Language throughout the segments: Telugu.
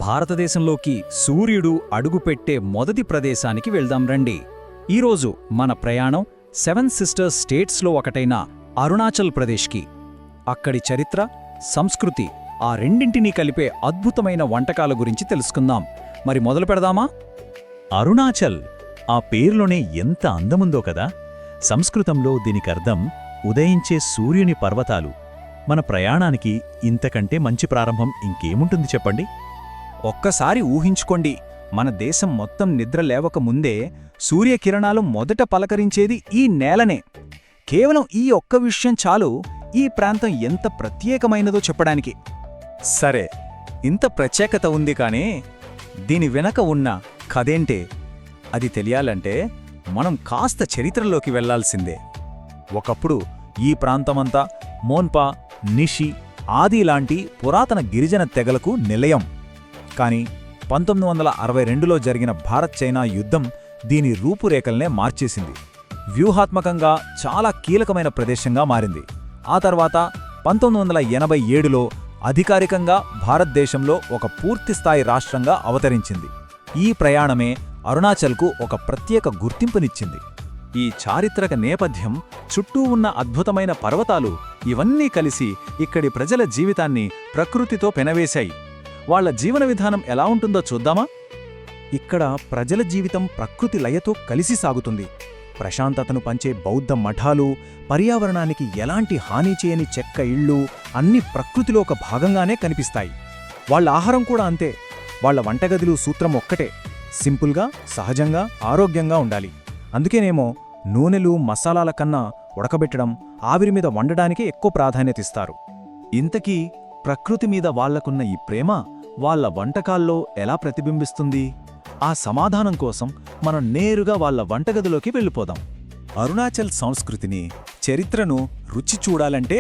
భారతదేశంలోకి సూర్యుడు అడుగుపెట్టే మొదటి ప్రదేశానికి వెళ్దాం రండి. ఈరోజు మన ప్రయాణం 7 సిస్టర్స్ స్టేట్స్లో ఒకటైన అరుణాచల్ ప్రదేశ్కి. అక్కడి చరిత్ర, సంస్కృతి, ఆ రెండింటినీ కలిపే అద్భుతమైన వంటకాల గురించి తెలుసుకుందాం. మరి మొదలు పెడదామా? అరుణాచల్, ఆ పేరులోనే ఎంత అందముందో కదా. సంస్కృతంలో దీనికర్థం ఉదయించే సూర్యుని పర్వతాలు. మన ప్రయాణానికి ఇంతకంటే మంచి ప్రారంభం ఇంకేముంటుంది చెప్పండి. ఒక్కసారి ఊహించుకోండి, మన దేశం మొత్తం నిద్ర లేవక ముందే సూర్యకిరణాలు మొదట పలకరించేది ఈ నేలనే. కేవలం ఈ ఒక్క విషయం చాలు ఈ ప్రాంతం ఎంత ప్రత్యేకమైనదో చెప్పడానికి. సరే, ఇంత ప్రత్యేకత ఉంది కానీ దీని వెనక ఉన్న కథేంటే? అది తెలియాలంటే మనం కాస్త చరిత్రలోకి వెళ్లాల్సిందే. ఒకప్పుడు ఈ ప్రాంతమంతా మోన్పా, నిషి, ఆది లాంటి పురాతన గిరిజన తెగలకు నిలయం. కాని 1962లో జరిగిన భారత్-చైనా యుద్ధం దీని రూపురేఖల్నే మార్చేసింది. వ్యూహాత్మకంగా చాలా కీలకమైన ప్రదేశంగా మారింది. ఆ తర్వాత 1987లో అధికారికంగా భారతదేశంలో ఒక పూర్తిస్థాయి రాష్ట్రంగా అవతరించింది. ఈ ప్రయాణమే అరుణాచల్కు ఒక ప్రత్యేక గుర్తింపునిచ్చింది. ఈ చారిత్రక నేపథ్యం, చుట్టూ ఉన్న అద్భుతమైన పర్వతాలు, ఇవన్నీ కలిసి ఇక్కడి ప్రజల జీవితాన్ని ప్రకృతితో పెనవేశాయి. వాళ్ల జీవన విధానం ఎలా ఉంటుందో చూద్దామా? ఇక్కడ ప్రజల జీవితం ప్రకృతి లయతో కలిసి సాగుతుంది. ప్రశాంతతను పంచే బౌద్ధ మఠాలు, పర్యావరణానికి ఎలాంటి హాని చేయని చెక్క ఇళ్ళు అన్నీ ప్రకృతిలో ఒక భాగంగానే కనిపిస్తాయి. వాళ్ల ఆహారం కూడా అంతే. వాళ్ల వంటగదిలో సూత్రం ఒక్కటే: సింపుల్గా, సహజంగా, ఆరోగ్యంగా ఉండాలి. అందుకేనేమో నూనెలు, మసాలాల కన్నా ఉడకబెట్టడం, ఆవిరి మీద వండడానికే ఎక్కువ ప్రాధాన్యతిస్తారు. ఇంతకీ ప్రకృతి మీద వాళ్లకున్న ఈ ప్రేమ వాళ్ల వంటకాల్లో ఎలా ప్రతిబింబిస్తుంది? ఆ సమాధానం కోసం మనం నేరుగా వాళ్ల వంటగదిలోకి వెళ్ళిపోదాం. అరుణాచల్ సంస్కృతిని, చరిత్రను రుచి చూడాలంటే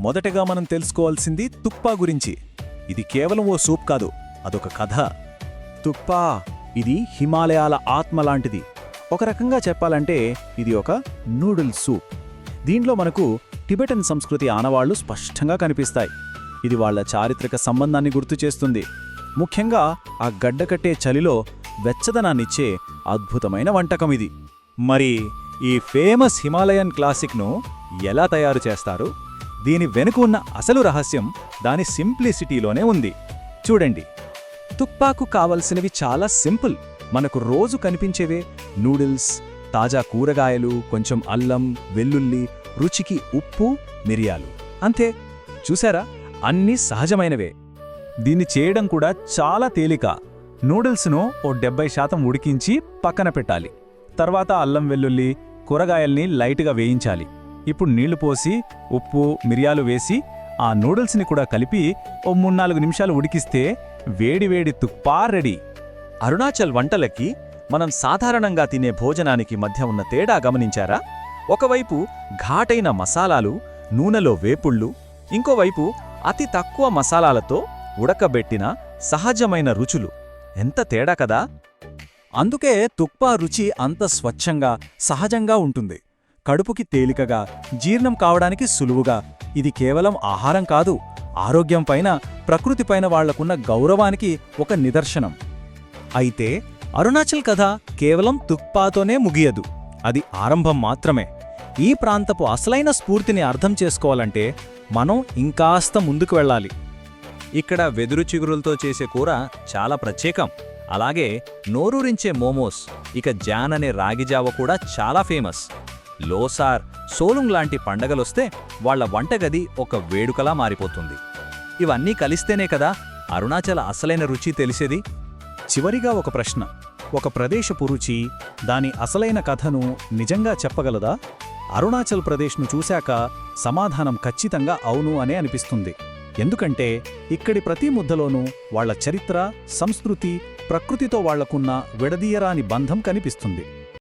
మొదటగా మనం తెలుసుకోవాల్సింది తుక్పా గురించి. ఇది కేవలం ఓ సూప్ కాదు, అదొక కథ. తుక్పా ఇది హిమాలయాల ఆత్మలాంటిది. ఒక రకంగా చెప్పాలంటే ఇది ఒక నూడిల్ సూప్. దీంట్లో మనకు టిబెటన్ సంస్కృతి ఆనవాళ్లు స్పష్టంగా కనిపిస్తాయి. ఇది వాళ్ల చారిత్రక సంబంధాన్ని గుర్తుచేస్తుంది. ముఖ్యంగా ఆ గడ్డకట్టే చలిలో వెచ్చదనాన్నిచ్చే అద్భుతమైన వంటకం ఇది. మరి ఈ ఫేమస్ హిమాలయన్ క్లాసిక్ను ఎలా తయారు చేస్తారు? దీని వెనుక ఉన్న అసలు రహస్యం దాని సింప్లిసిటీలోనే ఉంది. చూడండి, తుక్పాకు కావలసినవి చాలా సింపుల్. మనకు రోజు కనిపించేవే: నూడిల్స్, తాజా కూరగాయలు, కొంచెం అల్లం, వెల్లుల్లి, రుచికి ఉప్పు, మిరియాలు, అంతే. చూసారా, అన్నీ సహజమైనవే. దీన్ని చేయడం కూడా చాలా తేలిక. నూడిల్స్ను ఓ 70% ఉడికించి పక్కన పెట్టాలి. తర్వాత అల్లం, వెల్లుల్లి, కూరగాయల్ని లైట్గా వేయించాలి. ఇప్పుడు నీళ్లు పోసి ఉప్పు, మిరియాలు వేసి ఆ నూడిల్స్ని కూడా కలిపి ఓ 3-4 నిమిషాలు ఉడికిస్తే వేడివేడి తుక్పా రెడీ. అరుణాచల్ వంటలకి మనం సాధారణంగా తినే భోజనానికి మధ్య ఉన్న తేడా గమనించారా? ఒకవైపు ఘాటైన మసాలాలు, నూనెలో వేపుళ్ళు, ఇంకోవైపు అతి తక్కువ మసాలాలతో ఉడకబెట్టిన సహజమైన రుచులు. ఎంత తేడా కదా! అందుకే తుక్పా రుచి అంత స్వచ్ఛంగా, సహజంగా ఉంటుంది. కడుపుకి తేలికగా, జీర్ణం కావడానికి సులువుగా. ఇది కేవలం ఆహారం కాదు, ఆరోగ్యంపైన, ప్రకృతిపైన వాళ్లకున్న గౌరవానికి ఒక నిదర్శనం. అయితే అరుణాచల్ కథ కేవలం తుక్పాతోనే ముగియదు. అది ఆరంభం మాత్రమే. ఈ ప్రాంతపు అసలైన స్ఫూర్తిని అర్థం చేసుకోవాలంటే మనం ఇంకాస్త ముందుకు వెళ్ళాలి. ఇక్కడ వెదురు చిగురులతో చేసే కూర చాలా ప్రత్యేకం. అలాగే నోరూరించే మోమోస్, ఇక జాన్ అనే రాగిజావ కూడా చాలా ఫేమస్. లోసార్, సోలుంగ్ లాంటి పండగలొస్తే వాళ్ల వంటగది ఒక వేడుకలా మారిపోతుంది. ఇవన్నీ కలిస్తేనే కదా అరుణాచల్ అసలైన రుచి తెలిసేది. చివరిగా ఒక ప్రశ్న: ఒక ప్రదేశపు రుచి, దాని అసలైన కథను నిజంగా చెప్పగలదా? అరుణాచల్ ప్రదేశ్ను చూశాక సమాధానం ఖచ్చితంగా అవును అనే అనిపిస్తుంది. ఎందుకంటే ఇక్కడి ప్రతి ముద్దలోనూ వాళ్ల చరిత్ర, సంస్కృతి, ప్రకృతితో వాళ్లకున్న విడదీయరాని బంధం కనిపిస్తుంది.